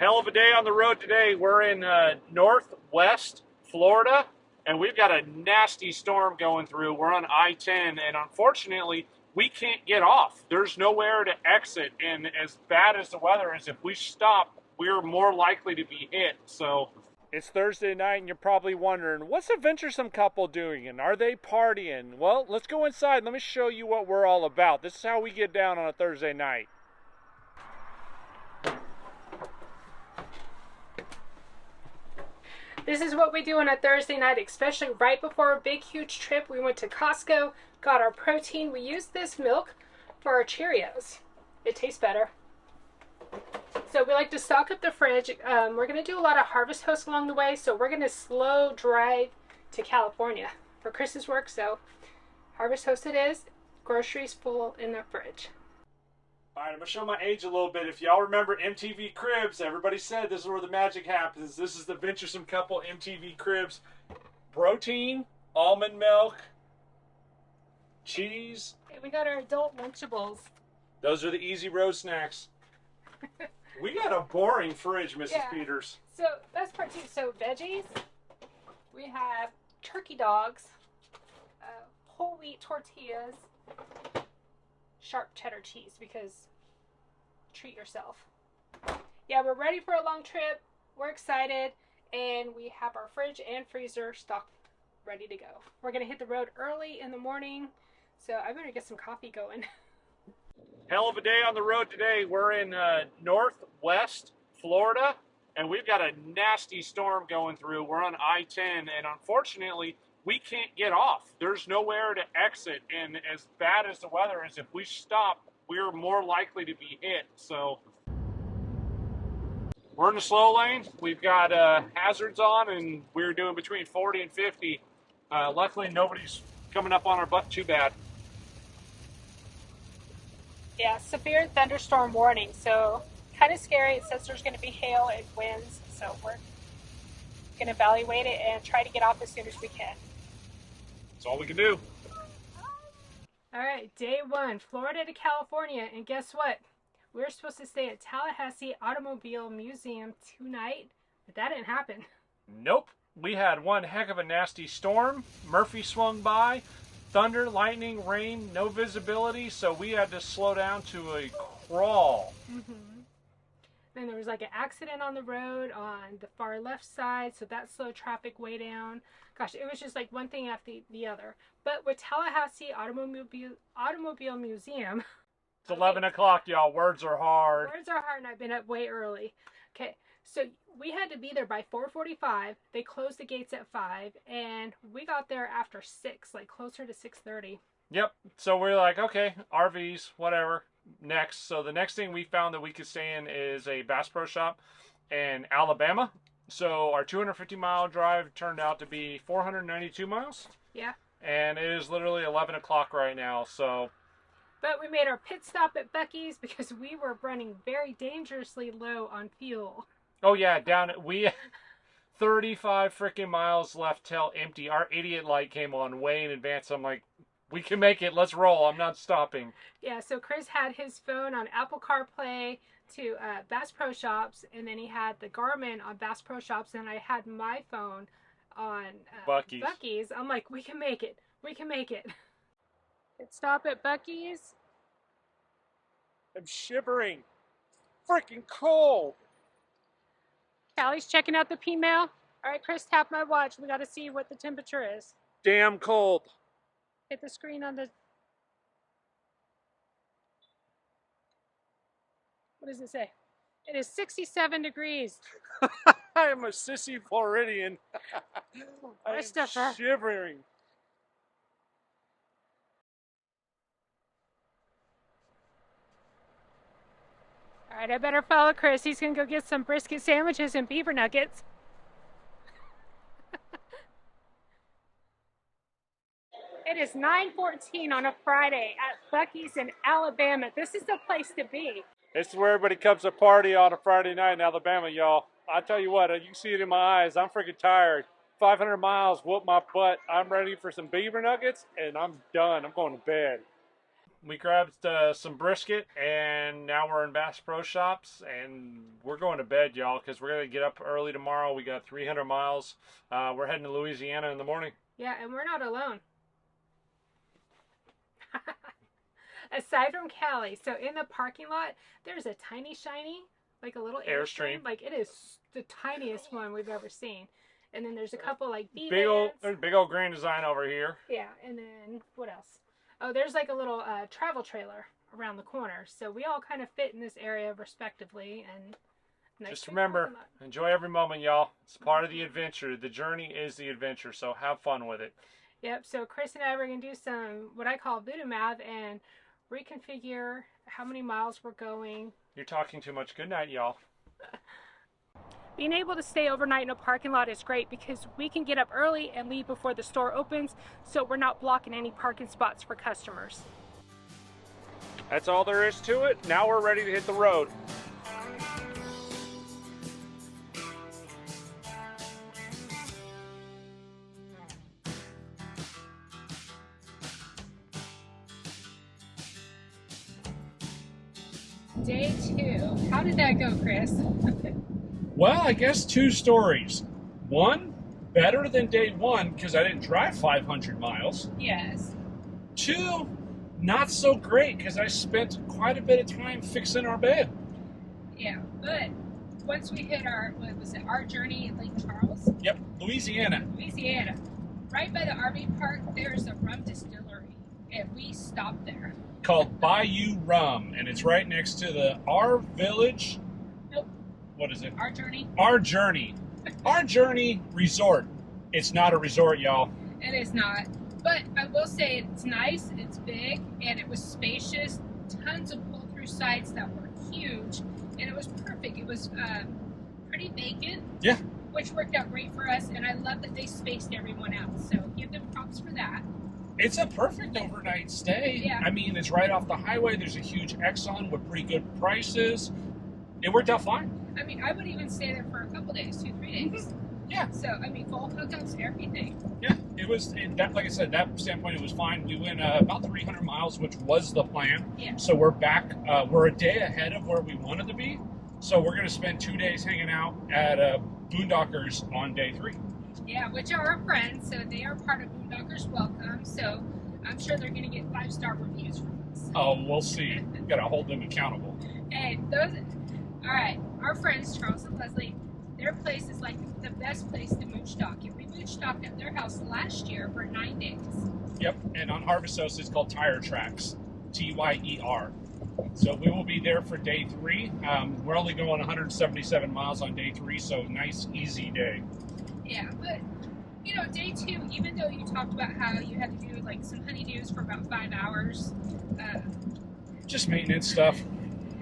Hell of a day on the road today. We're in northwest Florida, and we've got a nasty storm going through. We're on I-10, and unfortunately, we can't get off. There's nowhere to exit, and as bad as the weather is, if we stop, we're more likely to be hit. So it's Thursday night, and you're probably wondering, what's a venturesome couple doing, and are they partying? Well, let's go inside. Let me show you what we're all about. This is how we get down on a Thursday night. This is what we do on a Thursday night, especially right before a big, huge trip. We went to Costco, got our protein. We used this milk for our Cheerios. It tastes better. So we like to stock up the fridge. We're going to do a lot of harvest hosts along the way, so we're going to slow drive to California for Chris's work. So harvest host it is, groceries full in the fridge. All right, I'm going to show my age a little bit. If y'all remember MTV Cribs, everybody said this is where the magic happens. This is the venturesome couple MTV Cribs. Protein, almond milk, cheese. Okay, we got our adult Lunchables. Those are the easy road snacks. We got a boring fridge, Mrs. Yeah. Peters. So that's part two. So veggies, we have turkey dogs, whole wheat tortillas, sharp cheddar cheese, because treat yourself. Yeah, we're ready for a long trip. We're excited, and we have our fridge and freezer stocked, ready to go. We're gonna hit the road early in the morning, so I better get some coffee going. Hell of a day on the road today. We're in northwest Florida, and we've got a nasty storm going through. We're on I-10, and unfortunately, we can't get off. There's nowhere to exit, and as bad as the weather is, if we stop, we're more likely to be hit. So we're in the slow lane. We've got hazards on, and we're doing between 40 and 50. Luckily, nobody's coming up on our butt too bad. Yeah, severe thunderstorm warning, so kind of scary. It says there's going to be hail and winds, so we're going to evaluate it and try to get off as soon as we can. That's all we can do. All right, day one, Florida to California, and guess what? We're supposed to stay at Tallahassee Automobile Museum tonight, but that didn't happen. Nope. We had one heck of a nasty storm. Murphy swung by. Thunder, lightning, rain, no visibility, so we had to slow down to a crawl. Then there was like an accident on the road on the far left side, so that slowed traffic way down. Gosh, it was just like one thing after the other. But with Tallahassee Automobile Museum... It's 11 o'clock, y'all. Words are hard. Words are hard, and I've been up way early. Okay, so we had to be there by 4:45. They closed the gates at 5, and we got there after 6, like closer to 6:30. Yep. So we're like, okay, RVs, whatever. Next. So the next thing we found that we could stay in is a Bass Pro Shop in Alabama. So our 250-mile drive turned out to be 492 miles. Yeah. And it is literally 11 o'clock right now, so... But we made our pit stop at Buc-ee's because we were running very dangerously low on fuel. Oh yeah, we 35 freaking miles left till empty. Our idiot light came on way in advance. I'm like, we can make it. Let's roll. I'm not stopping. Yeah, so Chris had his phone on Apple CarPlay to Bass Pro Shops, and then he had the Garmin on Bass Pro Shops, and I had my phone on Buc-ee's. I'm like, we can make it. We can make it. Stop at Buc-ee's. I'm shivering. Freaking cold. Callie's checking out the P-mail. All right, Chris, tap my watch. We got to see what the temperature is. Damn cold. Hit the screen on the... What does it say? It is 67 degrees. I am a sissy Floridian. I am shivering. All right, I better follow Chris. He's going to go get some brisket sandwiches and beaver nuggets. It is 9:14 on a Friday at Buc-ee's in Alabama. This is the place to be. This is where everybody comes to party on a Friday night in Alabama, y'all. I tell you what, you can see it in my eyes. I'm freaking tired. 500 miles, whoop my butt. I'm ready for some beaver nuggets, and I'm done. I'm going to bed. We grabbed some brisket, and now we're in Bass Pro Shops, and we're going to bed, y'all, because we're going to get up early tomorrow. We got 300 miles. We're heading to Louisiana in the morning. Yeah, and we're not alone. Aside from Callie, so in the parking lot, there's a tiny shiny, like a little Airstream. Like, it is the tiniest one we've ever seen. And then there's a couple like big old Grand Design over here. Yeah, and then what else? Oh, there's like a little travel trailer around the corner. So we all kind of fit in this area respectively. And just remember, enjoy every moment, y'all. It's part of the adventure. The journey is the adventure, so have fun with it. Yep, so Chris and I were going to do some, what I call voodoo math, and reconfigure how many miles we're going. You're talking too much. Good night, y'all. Being able to stay overnight in a parking lot is great because we can get up early and leave before the store opens, so we're not blocking any parking spots for customers. That's all there is to it. Now we're ready to hit the road. Day 2. How did that go, Chris? Well, I guess 2 stories. 1, better than day 1 because I didn't drive 500 miles. Yes. 2, not so great because I spent quite a bit of time fixing our bed. Yeah, but once we hit our, what was it, our journey in Lake Charles? Yep, Louisiana. Louisiana. Right by the RV park, there's a rum distillery, and we stopped there. Called Bayou Rum, and it's right next to the Our Village. Nope. What is it? Our Journey. Our Journey. Our Journey Resort. It's not a resort, y'all. It is not. But I will say it's nice, it's big, and it was spacious. Tons of pull-through sites that were huge, and it was perfect. It was pretty vacant. Yeah. Which worked out great for us, and I love that they spaced everyone out. So give them props for that. It's a perfect overnight stay. Yeah. I mean, it's right off the highway. There's a huge Exxon with pretty good prices. It worked out fine. I mean, I would even stay there for a couple days, 2-3 days. Mm-hmm. Yeah. So, I mean, full hookups, everything. Yeah, it was, that, like I said, that standpoint, it was fine. We went about 300 miles, which was the plan. Yeah. So we're back. We're a day ahead of where we wanted to be. So we're going to spend 2 days hanging out at Boondockers on day 3. Yeah, which are our friends, so they are part of Boondockers Welcome, so I'm sure they're going to get 5-star reviews from us. Oh, we'll see. We've got to hold them accountable. And those, all right, our friends, Charles and Leslie, their place is like the best place to mooch dock. And we mooch docked at their house last year for 9 days. Yep, and on Harvest House, it's called Tire Tracks, T-Y-E-R. So we will be there for day 3. We're only going 177 miles on day 3, so nice, easy day. Yeah, but, you know, day 2, even though you talked about how you had to do, like, some honeydews for about 5 hours. Just maintenance stuff.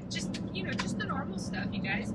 Just, you know, just the normal stuff, you guys.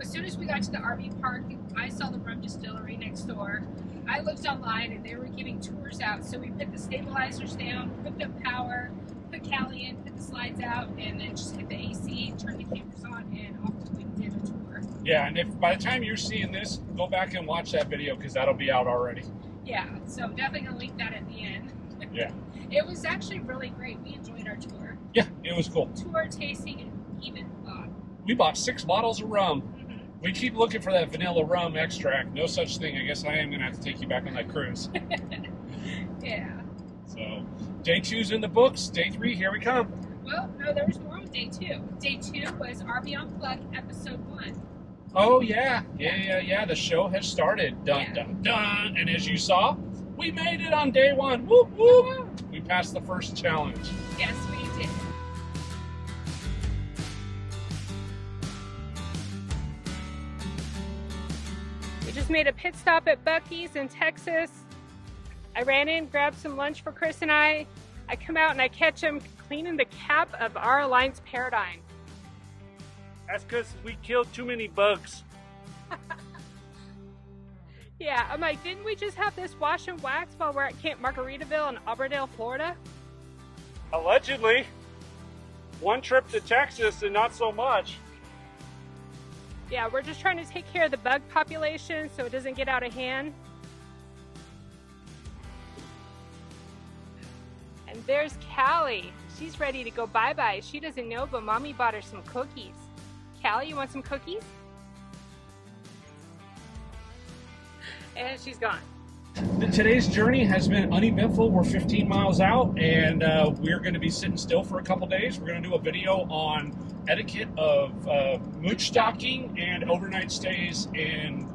As soon as we got to the RV park, I saw the rum distillery next door. I looked online, and they were giving tours out, so we put the stabilizers down, hooked up power, put Callie in, put the slides out, and then just hit the AC, turn the cameras on, and off we did a tour. Yeah, and if by the time you're seeing this, go back and watch that video because that'll be out already. Yeah, so I'm definitely going to link that at the end. Yeah. It was actually really great. We enjoyed our tour. Yeah, it was cool. Tour, tasting, and even bought. We bought 6 bottles of rum. Mm-hmm. We keep looking for that vanilla rum extract. No such thing. I guess I am going to have to take you back on that cruise. Yeah. So, day 2's in the books. Day 3, here we come. Well, no, there was more on day 2. Day 2 was RV Unplugged, episode 1. Oh, yeah. Yeah. The show has started. Dun, dun, dun. And as you saw, we made it on day 1. Whoop, whoop. We passed the first challenge. Yes, we did. We just made a pit stop at Buc-ee's in Texas. I ran in, grabbed some lunch for Chris and I. I come out and I catch him cleaning the cap of our Alliance Paradigm. That's because we killed too many bugs. Yeah, I'm like, didn't we just have this wash and wax while we're at Camp Margaritaville in Auburndale, Florida? Allegedly. One trip to Texas and not so much. Yeah, we're just trying to take care of the bug population so it doesn't get out of hand. And there's Callie. She's ready to go bye-bye. She doesn't know, but Mommy bought her some cookies. Callie, you want some cookies? And she's gone. Today's journey has been uneventful. We're 15 miles out, and we're going to be sitting still for a couple days. We're going to do a video on etiquette of mooch stocking and overnight stays in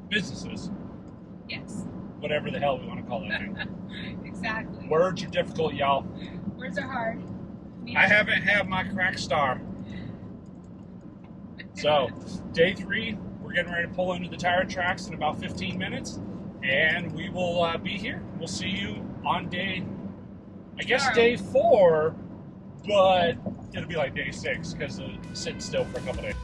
businesses. Yes. Whatever the hell we want to call that thing. Exactly. Words are difficult, y'all. Words are hard. I haven't had my crack star. So, day 3, we're getting ready to pull into the tire tracks in about 15 minutes, and we will be here. We'll see you on day, I guess day 4, but it'll be like day 6 because of sitting still for a couple days.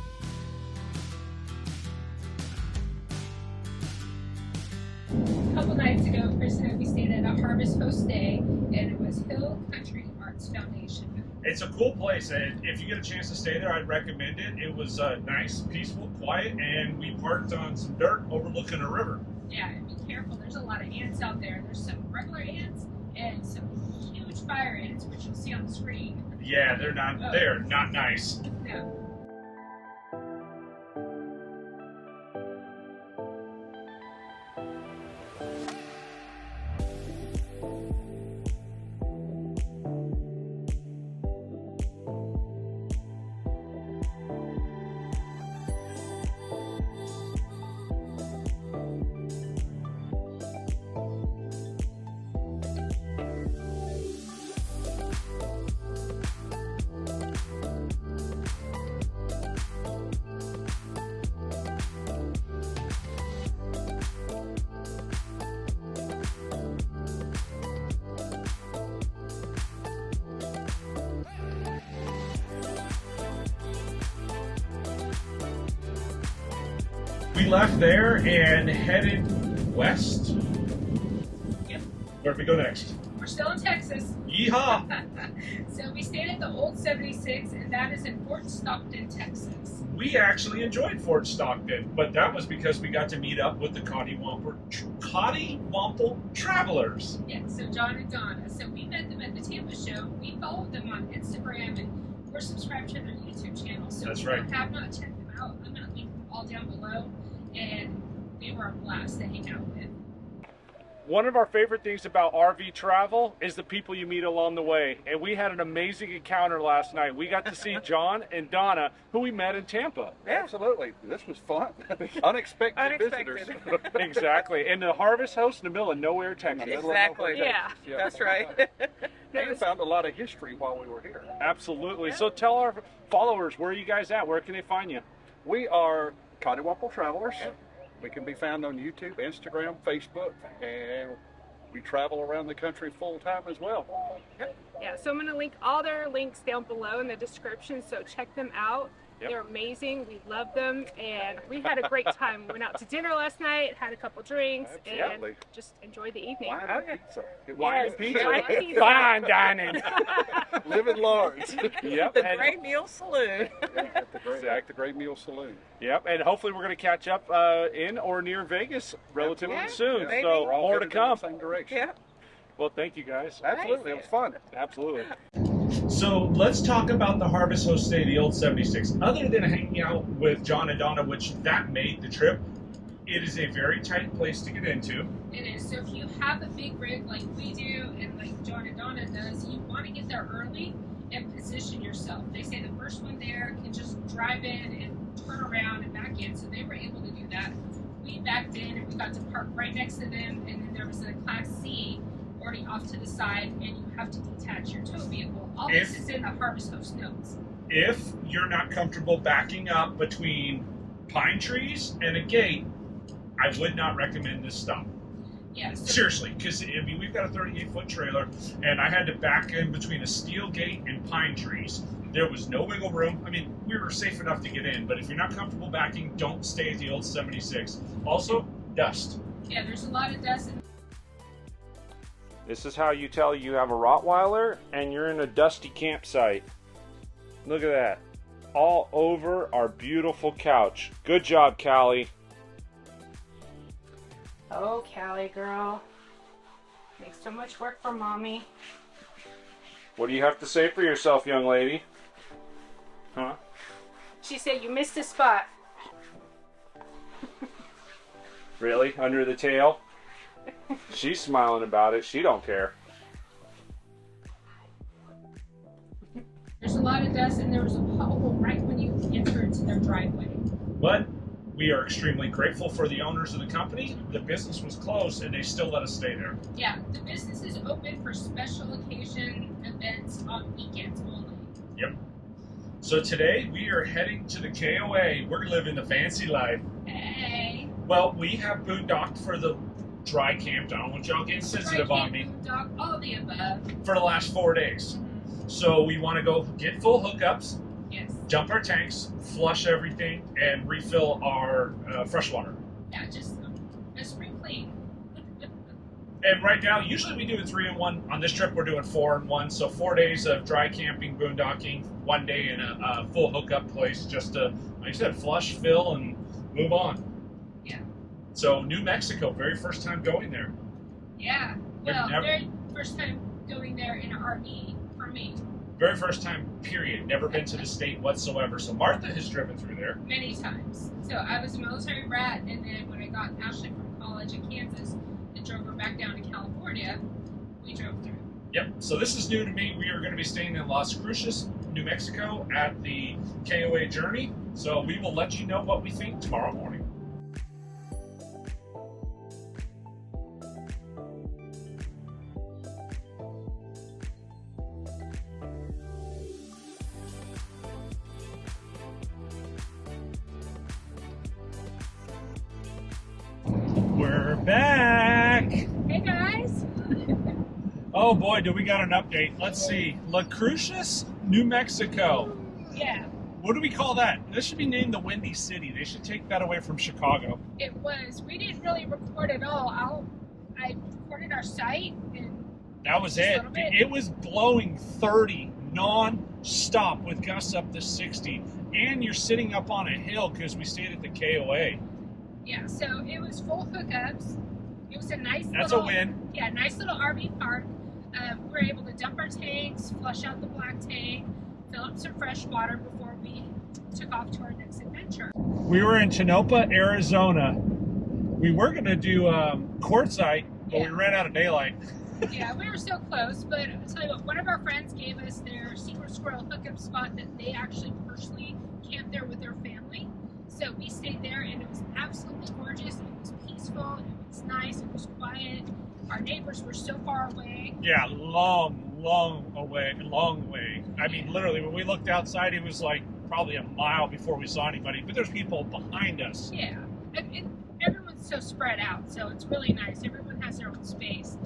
A couple nights ago, Chris and we stayed at a Harvest Host Day, and it was Hill Country Arts Foundation. It's a cool place, and if you get a chance to stay there, I'd recommend it. It was nice, peaceful, quiet, and we parked on some dirt overlooking a river. Yeah, and be careful. There's a lot of ants out there. There's some regular ants and some huge fire ants, which you'll see on the screen. Yeah, they're not nice. No. We left there and headed west. Yep. Where do we go next? We're still in Texas. Yeehaw! So we stayed at the Old 76, and that is in Fort Stockton, Texas. We actually enjoyed Fort Stockton, but that was because we got to meet up with the Cottywomple Travelers. Yeah, so John and Donna. So we met them at the Tampa show. We followed them on Instagram, and we're subscribed to their YouTube channel. So That's if right. you have not checked them out, I'm going to link them all down below. And they were a blast to hang out with. One of our favorite things about RV travel is the people you meet along the way. And we had an amazing encounter last night. We got to see John and Donna, who we met in Tampa. Absolutely. This was fun. Unexpected visitors. Exactly. And the Harvest Host in the middle of nowhere, Texas. Exactly. Yeah. That's right. We found a lot of history while we were here. Absolutely. So tell our followers, where are you guys at? Where can they find you? We are Cottywomple Travelers. We can be found on YouTube, Instagram, Facebook, and we travel around the country full time as well. Yeah, so I'm going to link all their links down below in the description, so check them out. Yep. They're amazing. We love them, and we had a great time. We went out to dinner last night, had a couple drinks, Absolutely. and just enjoyed the evening. Wine and pizza. Wine and pizza. Wine and pizza. Fine dining. Living large. Yep. The Great Meal Saloon. At the Great Meal Saloon. Yep. And hopefully we're going to catch up in or near Vegas relatively soon. maybe. So We're all more to headed in the come. same direction. Yeah. Well, thank you guys. Absolutely. It was fun. Absolutely. So let's talk about the Harvest Host Day, the Old 76. Other than hanging out with John and Donna, which that made the trip, it is a very tight place to get into. It is. So if you have a big rig like we do and like John and Donna does, you want to get there early and position yourself. They say the first one there can just drive in and turn around and back in. So they were able to do that. We backed in and we got to park right next to them, and then there was a Class C already off to the side, and you have to detach your tow vehicle. All this is in the Harvest Host notes. If you're not comfortable backing up between pine trees and a gate, I would not recommend this stop. Yeah, so Seriously, because I mean, we've got a 38-foot trailer, and I had to back in between a steel gate and pine trees. There was no wiggle room. I mean, we were safe enough to get in, but if you're not comfortable backing, don't stay at the Old 76. Also, dust. yeah, there's a lot of dust. This is how you tell you have a rottweiler and you're in a dusty campsite. Look at that. All over our beautiful couch. Good job, Callie. Oh, Callie girl. Makes so much work for mommy. What do you have to say for yourself, young lady? Huh? She said you missed a spot. Really? Under the tail? She's smiling about it. She don't care. There's a lot of dust, and there was a pothole right when you entered their driveway. But we are extremely grateful for the owners of the company. The business was closed, and they still let us stay there. Yeah, the business is open for special occasion events on weekends only. Yep. So today we are heading to the KOA. We're living the fancy life. Hey. Well, we have boondocked for the dry camp. I don't want y'all getting sensitive on me. Dog, all the above. For the last 4 days. So we want to go get full hookups, Yes. dump our tanks, flush everything, and refill our fresh water. Yeah, just a spring clean. And right now, usually we do a 3-in-1. On this trip, we're doing 4-in-1. So 4 days of dry camping, boondocking, 1 day in a full hookup place, just to, like I said, flush, fill, and move on. Yeah. So New Mexico, very first time going there. Yeah. Well, very first time going there in an RV for me. Very first time, period. Never been to the state whatsoever. So Martha has driven through there. Many times. So I was a military brat, and then when I got Ashley from college in Kansas and drove her back down to California, we drove through. Yep. So this is new to me. We are going to be staying in Las Cruces, New Mexico at the KOA journey. So we will let you know what we think tomorrow morning. We're back. Hey guys! Oh boy, do we got an update. Let's see. La Cruces, New Mexico. Yeah, What do we call that? This should be named the Windy City. They should take that away from Chicago. it was. We didn't really record at all. I recorded our site, and That was Just a it. little bit. It was blowing 30 non-stop with gusts up to 60. And you're sitting up on a hill because we stayed at the KOA. yeah, so it was full hookups. It was a nice That's little, a win. Yeah, nice little RV park. We were able to dump our tanks, flush out the black tank, fill up some fresh water before we took off to our next adventure. We were in Tonopah, Arizona. We were going to do quartzite, but Yeah. we ran out of daylight. Yeah, we were so close, but I'll tell you what, one of our friends gave us their secret squirrel hookup spot that they actually personally camped there with their family. So we stayed there, and it was absolutely gorgeous. It was peaceful, it was nice, it was quiet. Our neighbors were so far away. Yeah, long way. I mean, literally, when we looked outside, it was like probably a mile before we saw anybody. But there's people behind us. Yeah, everyone's so spread out, so it's really nice. Everyone has their own space.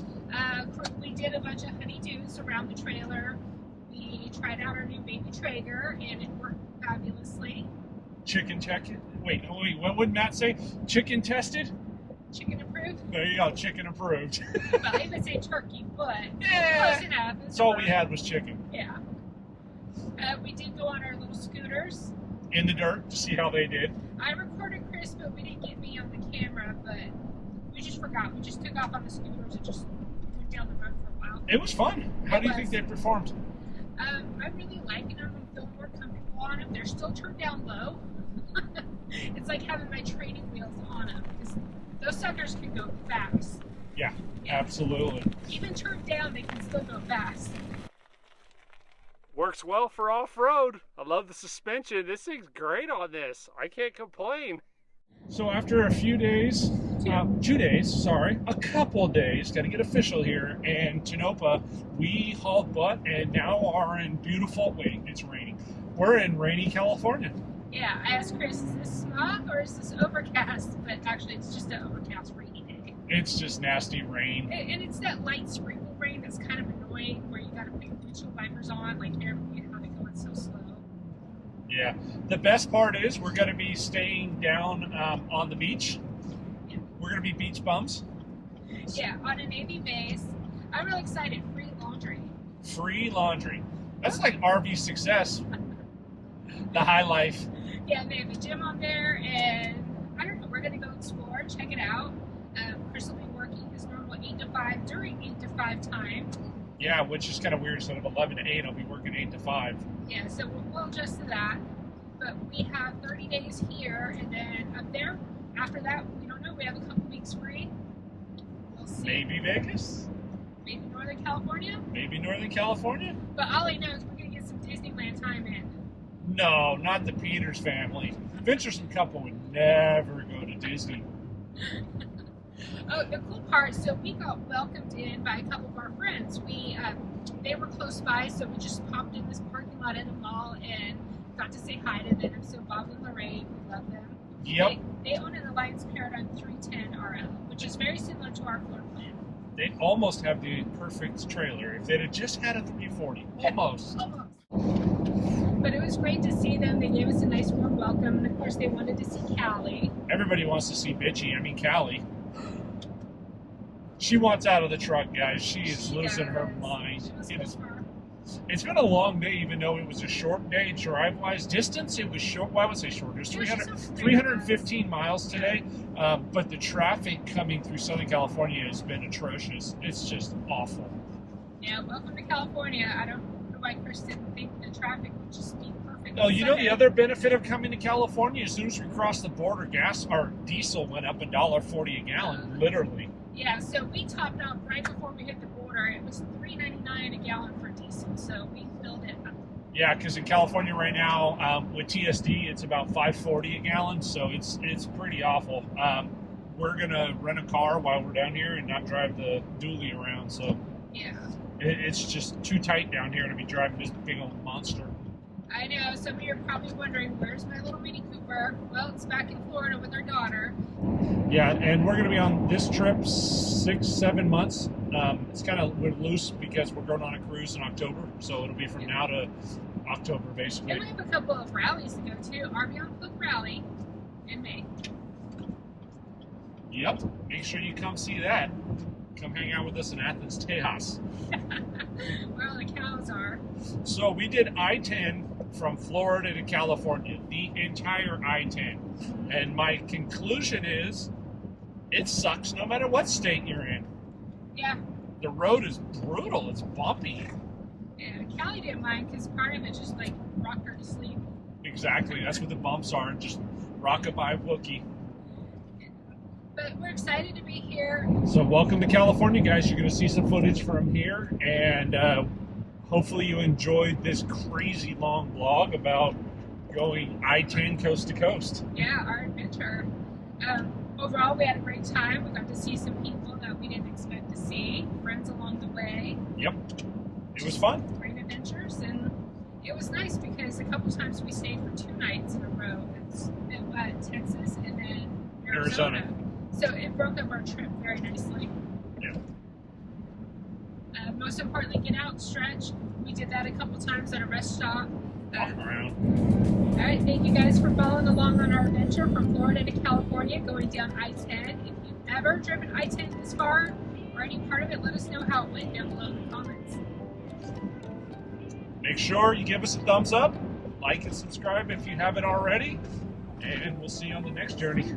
We did a bunch of honeydews around the trailer. We tried out our new baby Traeger, and it worked fabulously. Chicken check. Wait, what would Matt say? Chicken tested? Chicken approved? There you go, chicken approved. Well, he would say turkey, but Yeah. close enough. That's all we had was chicken. Yeah. We did go on our little scooters. In the dirt to see how they did. I recorded Chris, but we didn't get me on the camera, but we just forgot. We just took off on the scooters and just went down the road for a while. It was fun. How do you It think was. they performed? I really like them. I feel more comfortable on them. They're still turned down low. It's like having my training wheels on them, because those suckers can go fast. Yeah, absolutely. Even turned down, they can still go fast. Works well for off-road. I love the suspension. This thing's great on this. I can't complain. So after a few days, 2 days, a couple days, got to get official here, in Tonopah, we hauled butt and now are in it's raining. We're in rainy California. Yeah, I asked Chris, is this smog or is this overcast? But actually, it's just an overcast rainy day. It's just nasty rain. And it's that light sprinkle rain that's kind of annoying, where you got to put your windshield wipers on, like everybody how they going so slow. Yeah. The best part is we're going to be staying down on the beach. Yeah. We're going to be beach bums. Yeah, on a Navy base. I'm really excited. Free laundry. Free laundry. That's like RV success. The high life. Yeah, they have a gym on there, and I don't know, we're going to go explore, check it out. Chris will be working his normal 8 to 5 during 8 to 5 time. Yeah, which is kind of weird. Instead of 11 to 8, I'll be working 8 to 5. Yeah, so we'll adjust to that. But we have 30 days here, and then up there, after that, we don't know. We have a couple weeks free. We'll see. Maybe Vegas. Maybe Northern California. Maybe Northern California. But all I know is we're going to get some Disneyland time in. No, not the Peters family. Venturesome couple would never go to Disney. Oh, the cool part, so we got welcomed in by a couple of our friends. They were close by, so we just popped in this parking lot in the mall and got to say hi to them. So Bob and Lorraine, we love them. Yep. They own an Alliance Paradigm 310 RL, which is very similar to our floor plan. They almost have the perfect trailer. If they'd have just had a 340. Almost. Almost. But it was great to see them. They gave us a nice warm welcome. And of course, they wanted to see Callie. Everybody wants to see Bitchy. I mean, Callie. She wants out of the truck, guys. She is losing her mind. It's been a long day, even though it was a short day drive-wise. Distance, it was short. Well, I would say short. It was 315 miles today. But the traffic coming through Southern California has been atrocious. It's just awful. Yeah, welcome to California. I don't know why Chris didn't think the traffic would just be perfect. Oh, you know the other benefit of coming to California? As soon as we crossed the border, gas or diesel went up $1.40 a gallon, literally. Yeah, so we topped out right before we hit the border. It was $3.99 a gallon for diesel, so we filled it up. Yeah, because in California right now, with TSD, it's about $5.40 a gallon, so it's pretty awful. We're gonna rent a car while we're down here and not drive the dually around. So yeah, it's just too tight down here to be driving this big old monster. I know. Some of you are probably wondering, where's my little Mini Cooper? Well, it's back in Florida with our daughter. Yeah, and we're going to be on this trip 6-7 months. It's kind of loose because we're going on a cruise in October, so it'll be from now to October, basically. And we have a couple of rallies to go to. Our Beyond Cook Rally in May. Yep, make sure you come see that. Come hang out with us in Athens, Tejas. Where all the cows are. So we did I-10 from Florida to California, the entire I-10. And my conclusion is, it sucks no matter what state you're in. Yeah. The road is brutal. It's bumpy. Yeah, Callie didn't mind because part of it just like rocked her to sleep. Exactly. That's what the bumps are. Just rock-a-bye Buc-ee. But we're excited to be here. So welcome to California, guys. You're going to see some footage from here. And hopefully you enjoyed this crazy long vlog about going I-10 coast to coast. Yeah, our adventure. Overall, we had a great time. We got to see some people that we didn't expect to see. Friends along the way. Yep. It was fun. Great adventures. And it was nice because a couple times we stayed for 2 nights in a row. It's in Texas and then Arizona. So it broke up our trip very nicely. Yeah. Most importantly, get out, stretch. We did that a couple times at a rest stop. Walk around. All right, thank you guys for following along on our adventure from Florida to California, going down I-10. If you've ever driven I-10 this far, or any part of it, let us know how it went down below in the comments. Make sure you give us a thumbs up, like and subscribe if you haven't already, and we'll see you on the next journey.